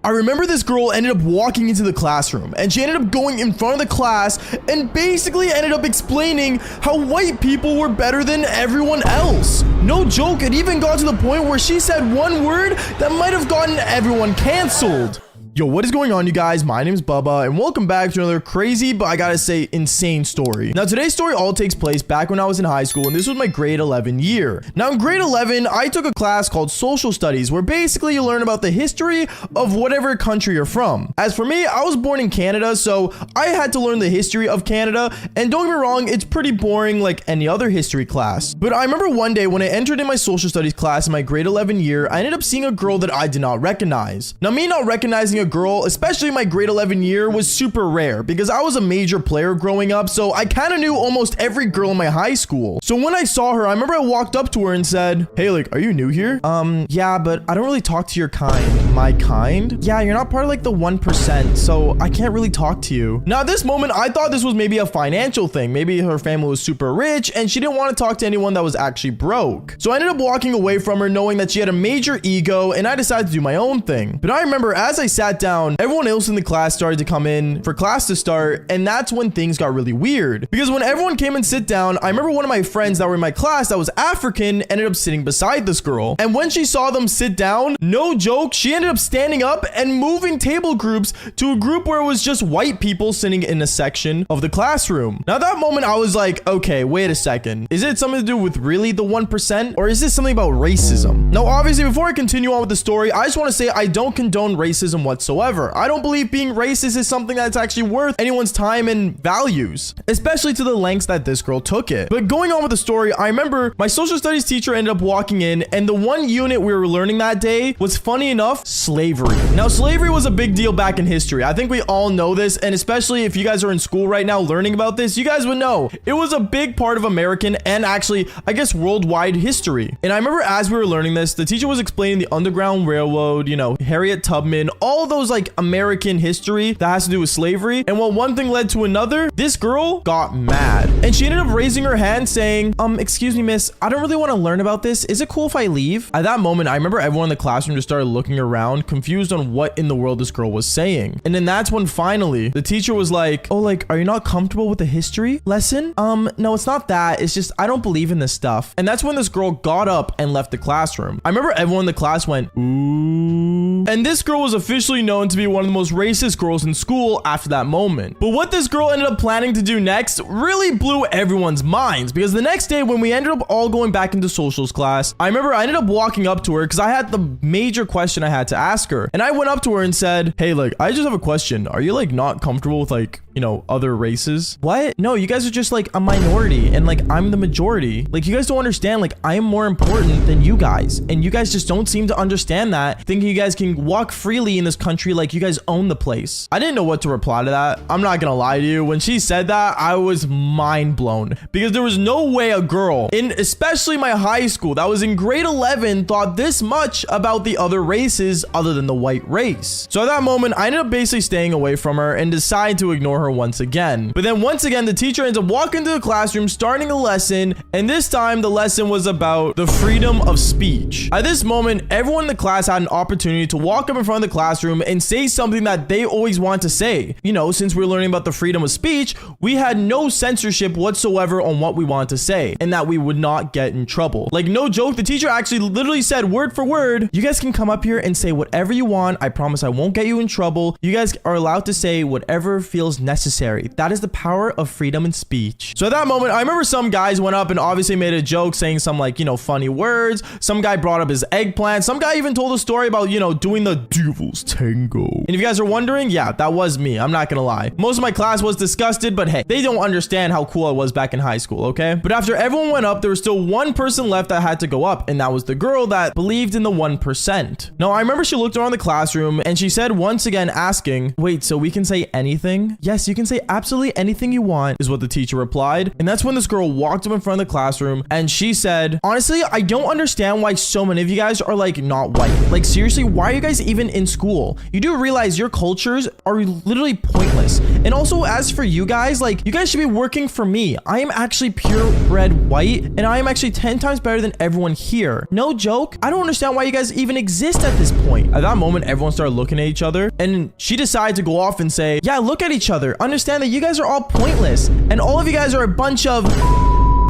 I remember this girl ended up walking into the classroom and she ended up going in front of the class and basically ended up explaining how white people were better than everyone else. No joke, it even got to the point where she said one word that might have gotten everyone canceled. Yo, what is going on, you guys? My name is Bubba, and welcome back to another crazy, but I gotta say, insane story. Now, today's story all takes place back when I was in high school, and this was my grade 11 year. Now, in grade 11, I took a class called Social Studies, where basically you learn about the history of whatever country you're from. As for me, I was born in Canada, so I had to learn the history of Canada, and don't get me wrong, it's pretty boring like any other history class. But I remember one day when I entered in my Social Studies class in my grade 11 year, I ended up seeing a girl that I did not recognize. Now, me not recognizing a girl, especially my grade 11 year, was super rare because I was a major player growing up, so I kind of knew almost every girl in my high school. So when I saw her, I remember I walked up to her and said, "Hey, like, are you new here?" Yeah, but I don't really talk to your kind." "My kind?" "Yeah, you're not part of like the 1%, so I can't really talk to you." Now at this moment, I thought this was maybe a financial thing. Maybe her family was super rich and she didn't want to talk to anyone that was actually broke. So I ended up walking away from her knowing that she had a major ego, and I decided to do my own thing. But I remember as I sat down, everyone else in the class started to come in for class to start, and that's when things got really weird. Because when everyone came and sit down, I remember one of my friends that were in my class that was African ended up sitting beside this girl. And when she saw them sit down, no joke, she ended up standing up and moving table groups to a group where it was just white people sitting in a section of the classroom. Now at that moment, I was like, okay, wait a second. Is it something to do with really the 1%? Or is this something about racism? Now, obviously, before I continue on with the story, I just want to say I don't condone racism whatsoever. I don't believe being racist is something that's actually worth anyone's time and values, especially to the lengths that this girl took it. But going on with the story, I remember my social studies teacher ended up walking in, and the one unit we were learning that day was, funny enough, slavery. Now, slavery was a big deal back in history. I think we all know this, and especially if you guys are in school right now learning about this, you guys would know. It was a big part of American and actually, I guess, worldwide history. And I remember as we were learning this, the teacher was explaining the Underground Railroad, you know, Harriet Tubman, all those like American history that has to do with slavery. And while one thing led to another, this girl got mad. And she ended up raising her hand saying, "Excuse me, miss, I don't really want to learn about this. Is it cool if I leave?" At that moment, I remember everyone in the classroom just started looking around, confused on what in the world this girl was saying. And then that's when finally the teacher was like, "Oh, like, are you not comfortable with the history lesson?" No, it's not that. It's just, I don't believe in this stuff." And that's when this girl got up and left the classroom. I remember everyone in the class went, "Ooh." And this girl was officially known to be one of the most racist girls in school after that moment. But what this girl ended up planning to do next really blew everyone's minds, because the next day when we ended up all going back into socials class, I remember I ended up walking up to her because I had the major question I had to ask her. And I went up to her and said, "Hey, like, I just have a question. Are you like not comfortable with like, you know, other races?" "What? No, you guys are just like a minority and like I'm the majority. Like, you guys don't understand, like, I am more important than you guys. And you guys just don't seem to understand that, thinking you guys can walk freely in this country like you guys own the place." I didn't know what to reply to that. I'm not gonna lie to you. When she said that, I was mind blown, because there was no way a girl in especially my high school that was in grade 11 thought this much about the other races other than the white race. So at that moment, I ended up basically staying away from her and decided to ignore her once again. But then once again, the teacher ends up walking into the classroom, starting a lesson, and this time the lesson was about the freedom of speech. At this moment, everyone in the class had an opportunity to walk up in front of the classroom and say something that they always want to say. You know, since we're learning about the freedom of speech, we had no censorship whatsoever on what we wanted to say, and that we would not get in trouble. Like, no joke, the teacher actually literally said word for word, "You guys can come up here and say whatever you want. I promise I won't get you in trouble. You guys are allowed to say whatever feels necessary. That is the power of freedom and speech." So at that moment, I remember some guys went up and obviously made a joke saying some like, you know, funny words. Some guy brought up his eggplant. Some guy even told a story about, you know, doing the devil's tango. And if you guys are wondering, yeah, that was me. I'm not gonna lie. Most of my class was disgusted, but hey, they don't understand how cool I was back in high school, okay? But after everyone went up, there was still one person left that had to go up, and that was the girl that believed in the 1%. Now, I remember she looked around the classroom and she said once again, asking, "Wait, so we can say anything?" "Yes, you can say absolutely anything you want," is what the teacher replied. And that's when this girl walked up in front of the classroom and she said, "Honestly, I don't understand why so many of you guys are like not white. Like, seriously, why are you guys even in school? You do realize your cultures are literally pointless. And also, as for you guys, like, you guys should be working for me. I am actually purebred white, and I am actually 10 times better than everyone here. No joke. I don't understand why you guys even exist at this point. At that moment, everyone started looking at each other, and she decided to go off and say, yeah, look at each other. Understand that you guys are all pointless, and all of you guys are a bunch of...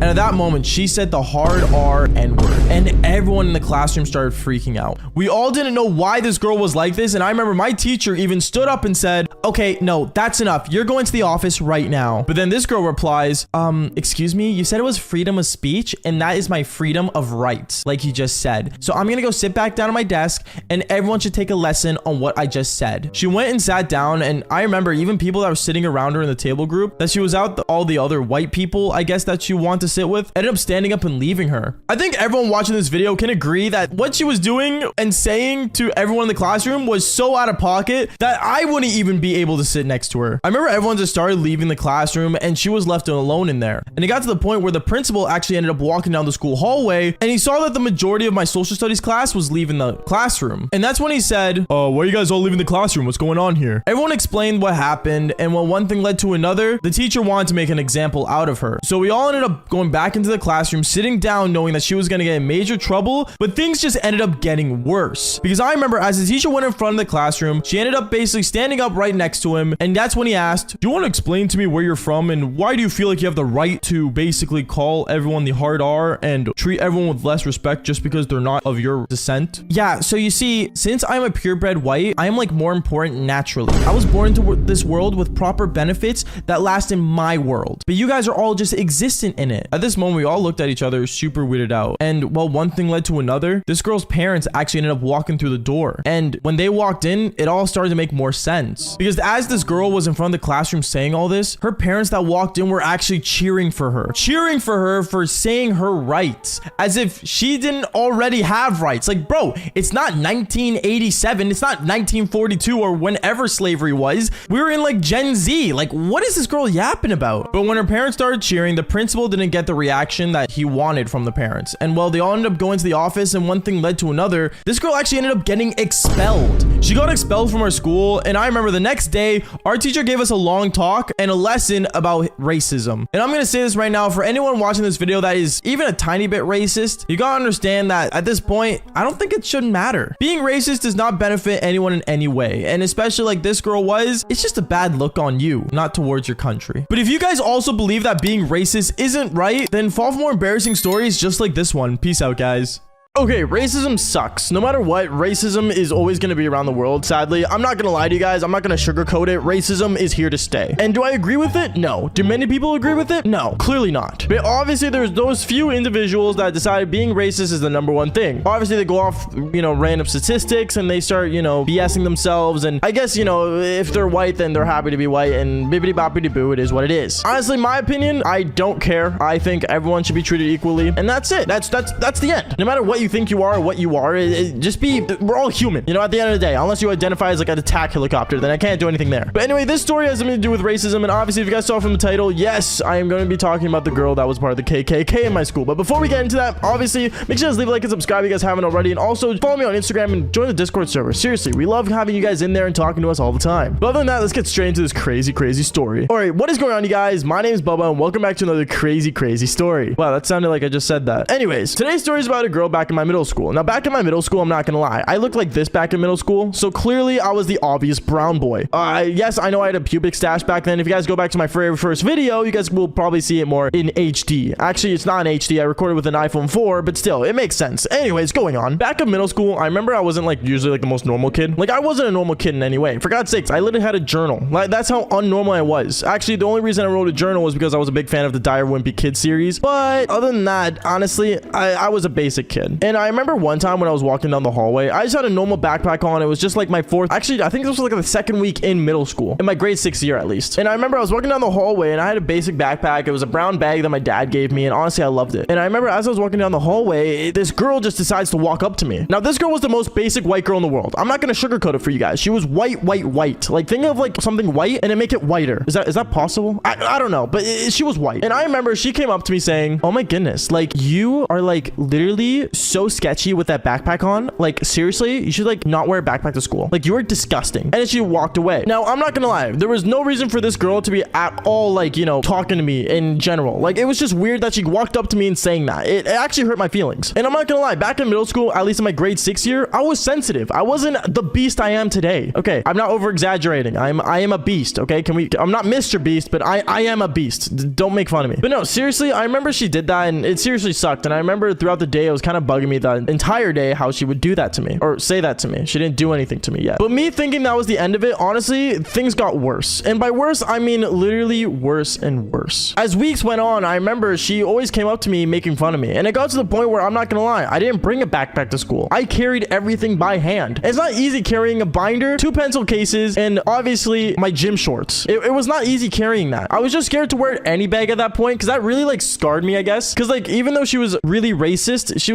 And at that moment, she said the hard R N-word, and everyone in the classroom started freaking out. We all didn't know why this girl was like this, and I remember my teacher even stood up and said, okay, no, that's enough. You're going to the office right now. But then this girl replies, excuse me, you said it was freedom of speech, and that is my freedom of rights, like you just said. So I'm gonna go sit back down at my desk, and everyone should take a lesson on what I just said. She went and sat down, and I remember even people that were sitting around her in the table group, that she was out, all the other white people, I guess, that she wanted to sit with, ended up standing up and leaving her. I think everyone watching this video can agree that what she was doing and saying to everyone in the classroom was so out of pocket that I wouldn't even be able to sit next to her. I remember everyone just started leaving the classroom, and she was left alone in there. And it got to the point where the principal actually ended up walking down the school hallway, and he saw that the majority of my social studies class was leaving the classroom. And that's when he said, why are you guys all leaving the classroom? What's going on here? Everyone explained what happened, and when one thing led to another, the teacher wanted to make an example out of her. So we all ended up going back into the classroom, sitting down, knowing that she was going to get in major trouble, but things just ended up getting worse. Because I remember as the teacher went in front of the classroom, she ended up basically standing up right next to him, and that's when he asked, do you want to explain to me where you're from, and why do you feel like you have the right to basically call everyone the hard R and treat everyone with less respect just because they're not of your descent? Yeah, so you see, since I'm a purebred white, I am like more important naturally. I was born into this world with proper benefits that last in my world, but you guys are all just existent in it. At this moment, we all looked at each other super weirded out, and well, one thing led to another. This girl's parents actually ended up walking through the door, and when they walked in, it all started to make more sense, because as this girl was in front of the classroom saying all this, her parents that walked in were actually cheering for her for saying her rights, as if she didn't already have rights. Like, bro, it's not 1987, it's not 1942 or whenever slavery was. We were in like Gen Z. Like, what is this girl yapping about? But when her parents started cheering, the principal didn't get the reaction that he wanted from the parents, and well, they all ended up going to the office, and one thing led to another. This girl actually ended up getting expelled. She got expelled from our school, and I remember the next day, our teacher gave us a long talk and a lesson about racism. And I'm gonna say this right now, for anyone watching this video that is even a tiny bit racist, you gotta understand that at this point, I don't think it should matter. Being racist does not benefit anyone in any way, and especially like this girl was, it's just a bad look on you, not towards your country. But if you guys also believe that being racist isn't right, then fall for more embarrassing stories just like this one. Peace out, guys. Okay, racism sucks. No matter what, racism is always going to be around the world, sadly. I'm not going to lie to you guys. I'm not going to sugarcoat it. Racism is here to stay. And do I agree with it? No. Do many people agree with it? No, clearly not. But obviously, there's those few individuals that decided being racist is the #1 thing. Obviously, they go off, random statistics, and they start, BSing themselves. And I guess, if they're white, then they're happy to be white, and bibbidi boppity boo, it is what it is. Honestly, my opinion, I don't care. I think everyone should be treated equally, and that's it. That's the end. No matter what you think you are or what you are, we're all human, at the end of the day. Unless you identify as like an attack helicopter, then I can't do anything there. But anyway, this story has something to do with racism, and obviously if you guys saw from the title, yes, I am going to be talking about the girl that was part of the KKK in my school. But before we get into that, obviously make sure to leave a like and subscribe if you guys haven't already, and also follow me on Instagram and join the Discord server. Seriously, we love having you guys in there and talking to us all the time. But other than that, let's get straight into this crazy story. All right, what is going on, you guys? My name is Bubba, and welcome back to another crazy story. Wow, that sounded like I just said that. Anyways, today's story is about a girl back in my middle school. Now, back in my middle school, I'm not gonna lie, I looked like this back in middle school, so clearly I was the obvious brown boy. Yes, I know I had a pubic stash back then. If you guys go back to my very first video, you guys will probably see it more in HD. Actually, it's not in HD. I recorded with an iPhone 4, but still, it makes sense. Anyways, going on. Back in middle school, I remember I wasn't usually the most normal kid. I wasn't a normal kid in any way. For God's sakes, I literally had a journal. That's how unnormal I was. Actually, the only reason I wrote a journal was because I was a big fan of the Dire Wimpy Kid series. But other than that, honestly, I was a basic kid. And I remember one time when I was walking down the hallway, I just had a normal backpack on. It was just like my I think this was the second week in middle school, in my grade 6 year at least. And I remember I was walking down the hallway, and I had a basic backpack. It was a brown bag that my dad gave me, and honestly, I loved it. And I remember as I was walking down the hallway, this girl just decides to walk up to me. Now, this girl was the most basic white girl in the world. I'm not gonna sugarcoat it for you guys. She was white. Think of something white and then make it whiter. Is that possible? I don't know, but she was white. And I remember she came up to me saying, oh my goodness, you are literally so sketchy with that backpack on. Like, seriously, you should like not wear a backpack to school. Like, you are disgusting. And then she walked away. Now, I'm not gonna lie. There was no reason for this girl to be at all, like, you know, talking to me in general. Like, it was just weird that she walked up to me and saying that. It actually hurt my feelings. And I'm not gonna lie, back in middle school, at least in my grade 6 year, I was sensitive. I wasn't the beast I am today. Okay, I'm not over exaggerating. I am a beast. Okay, I'm not Mr. Beast, but I am a beast. Don't make fun of me. But no, seriously, I remember she did that and it seriously sucked. And I remember throughout the day, it was kind of bugging me the entire day how she would do that to me or say that to me. She didn't do anything to me yet. But me thinking that was the end of it, honestly, things got worse. And by worse, I mean literally worse and worse. As weeks went on, I remember she always came up to me making fun of me. And it got to the point where I'm not gonna lie, I didn't bring a backpack to school. I carried everything by hand. It's not easy carrying a binder, 2 pencil cases, and obviously my gym shorts. It was not easy carrying that. I was just scared to wear any bag at that point because that really like scarred me, I guess. Because like even though she was really racist, she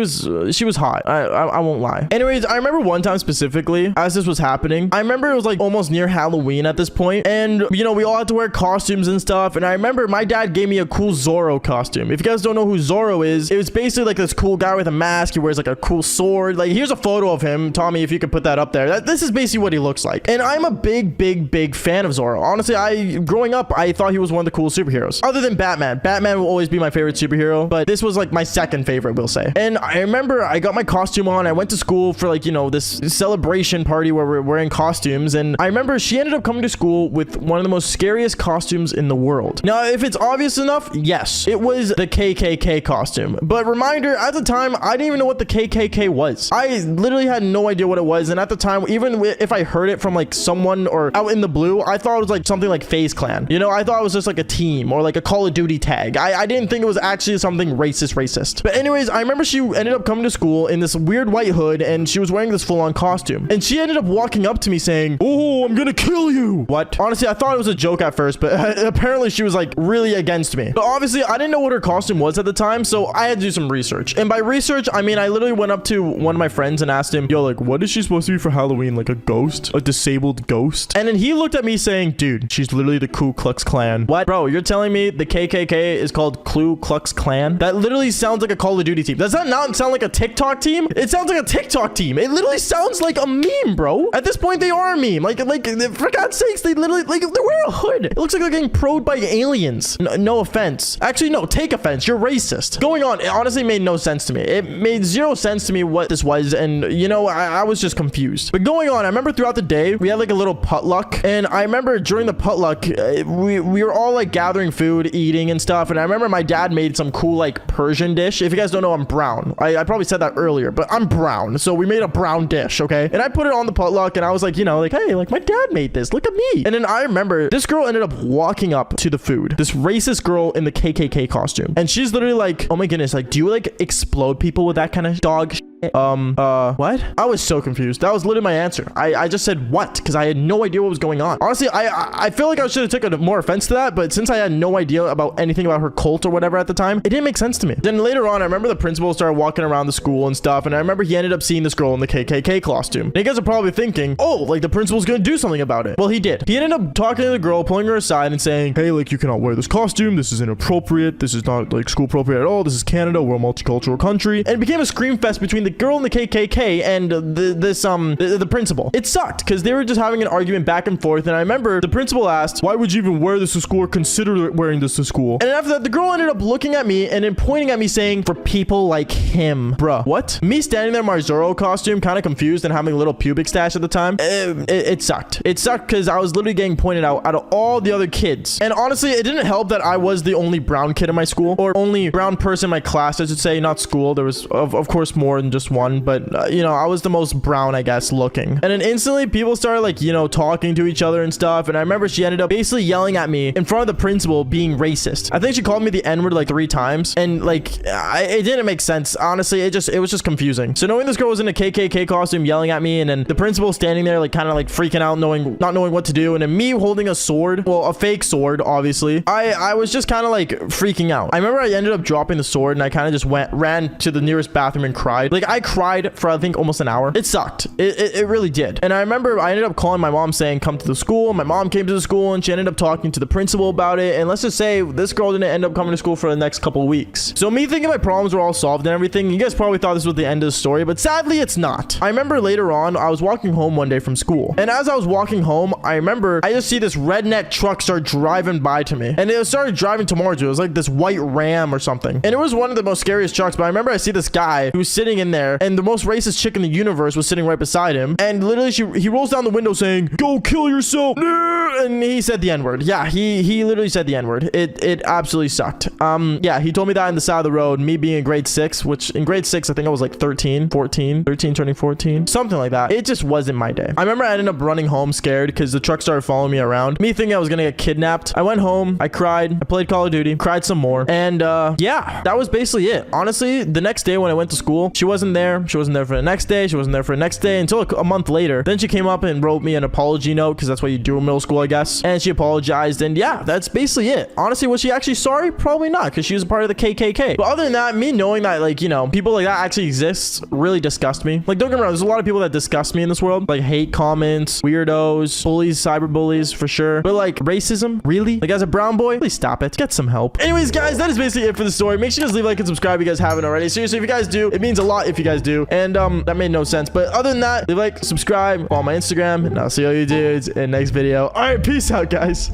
was hot. I won't lie. Anyways, I remember one time specifically as this was happening. I remember it was like almost near Halloween at this point, and you know we all had to wear costumes and stuff. And I remember my dad gave me a cool Zorro costume. If you guys don't know who Zorro is, it was basically like this cool guy with a mask. He wears like a cool sword. Like here's a photo of him. Tommy, if you could put that up there. This is basically what he looks like. And I'm a big fan of Zorro. Honestly, growing up, I thought he was one of the coolest superheroes. Other than Batman. Batman will always be my favorite superhero, but this was like my second favorite, we'll say. And I remember I got my costume on. I went to school for like, you know, this celebration party where we're wearing costumes. And I remember she ended up coming to school with one of the most scariest costumes in the world. Now, if it's obvious enough, yes, it was the KKK costume. But reminder, at the time, I didn't even know what the KKK was. I literally had no idea what it was. And at the time, even if I heard it from like someone or out in the blue, I thought it was like something like FaZe Clan. You know, I thought it was just like a team or like a Call of Duty tag. I didn't think it was actually something racist. But anyways, I remember she ended up coming to school in this weird white hood and she was wearing this full-on costume. And she ended up walking up to me saying, "Oh, I'm gonna kill you." What? Honestly, I thought it was a joke at first, but apparently she was like really against me. But obviously, I didn't know what her costume was at the time, so I had to do some research. And by research, I mean I literally went up to one of my friends and asked him, "Yo, like, what is she supposed to be for Halloween? Like a ghost? A disabled ghost?" And then he looked at me saying, "Dude, she's literally the Ku Klux Klan." What? Bro, you're telling me the KKK is called Ku Klux Klan? That literally sounds like a Call of Duty team. Does that not sound like a TikTok team? It sounds like a TikTok team. It literally sounds like a meme, bro. At this point, they are a meme. Like for God's sakes, they literally, like, they're wearing a hood. It looks like they're getting probed by aliens. No offense. Actually, no, take offense. You're racist. Going on, it honestly made no sense to me. It made zero sense to me what this was, and, you know, I was just confused. But going on, I remember throughout the day, we had, like, a little potluck, and I remember during the potluck, we were all, like, gathering food, eating and stuff, and I remember my dad made some cool, like, Persian dish. If you guys don't know, I'm brown. I probably said that earlier, but I'm brown, so we made a brown dish, okay? And I put it on the potluck, and I was like, you know, like, hey, like, my dad made this. Look at me. And then I remember this girl ended up walking up to the food. This racist girl in the KKK costume. And she's literally like, "Oh my goodness, like, do you, like, explode people with that kind of dog shit?" What? I was so confused. That was literally my answer. I just said what? Because I had no idea what was going on. Honestly, I feel like I should have taken more offense to that, but since I had no idea about anything about her cult or whatever at the time, it didn't make sense to me. Then later on, I remember the principal started walking around the school and stuff, and I remember he ended up seeing this girl in the KKK costume. And you guys are probably thinking, oh, like, the principal's gonna do something about it. Well, he did. He ended up talking to the girl, pulling her aside and saying, "Hey, like, you cannot wear this costume. This is inappropriate. This is not, like, school appropriate at all. This is Canada. We're a multicultural country." And it became a scream fest between the girl in the KKK and the principal. It sucked because they were just having an argument back and forth. And I remember the principal asked, "Why would you even wear this to school or consider wearing this to school?" And after that, the girl ended up looking at me and then pointing at me saying, "For people like him." Bruh, what? Me standing there in my Zorro costume, kind of confused and having a little pubic stash at the time. It sucked. It sucked because I was literally getting pointed out of all the other kids. And honestly, it didn't help that I was the only brown kid in my school, or only brown person in my class, I should say, not school. There was, of course, more than just one, but, you know, I was the most brown, I guess, looking. And then instantly, people started, like, you know, talking to each other and stuff. And I remember she ended up basically yelling at me in front of the principal, being racist. I think she called me the N-word like 3 times. And, like, it didn't make sense. Honestly, it was just confusing. So knowing this girl was in a KKK costume yelling at me, and then the principal standing there, like, kind of like freaking out, not knowing what to do, and then me holding a sword, well, a fake sword, obviously, I was just kind of like freaking out. I remember I ended up dropping the sword, and I kind of just ran to the nearest bathroom and cried. Like, I cried for, I think, almost an hour. It sucked. It really did. And I remember I ended up calling my mom saying, come to the school. My mom came to the school and she ended up talking to the principal about it. And let's just say this girl didn't end up coming to school for the next couple of weeks. So me thinking my problems were all solved and everything, you guys probably thought this was the end of the story, but sadly it's not. I remember later on, I was walking home one day from school. And as I was walking home, I remember I just see this redneck truck start driving by to me. And it started driving towards me. It was like this white Ram or something. And it was one of the most scariest trucks, but I remember I see this guy who was sitting in there and the most racist chick in the universe was sitting right beside him. And literally he rolls down the window saying, go kill yourself. And he said the N-word. Yeah, he literally said the N-word. It absolutely sucked. Yeah, he told me that in the side of the road, me being in grade 6, which in grade 6, I think I was like 13 turning 14, something like that. It just wasn't my day. I remember I ended up running home scared because the truck started following me around. Me thinking I was gonna get kidnapped. I went home, I cried, I played Call of Duty, cried some more. And yeah, that was basically it. Honestly, the next day when I went to school, she wasn't there. She wasn't there for the next day. She wasn't there for the next day until a month later. Then she came up and wrote me an apology note because that's what you do in middle school, I guess. And she apologized. And yeah, that's basically it. Honestly, was she actually sorry? Probably not, because she was a part of the KKK. But other than that, me knowing that, like, you know, people like that actually exist really disgust me. Like, don't get me wrong, there's a lot of people that disgust me in this world. Like hate comments, weirdos, bullies, cyber bullies for sure. But like racism, really? Like as a brown boy, please stop it. Get some help. Anyways, guys, that is basically it for the story. Make sure you guys leave a like and subscribe if you guys haven't already. Seriously, if you guys do, it means a lot if you guys do. And that made no sense. But other than that, leave a like, subscribe, follow my Instagram, and I'll see all you dudes in the next video. All right, peace out, guys.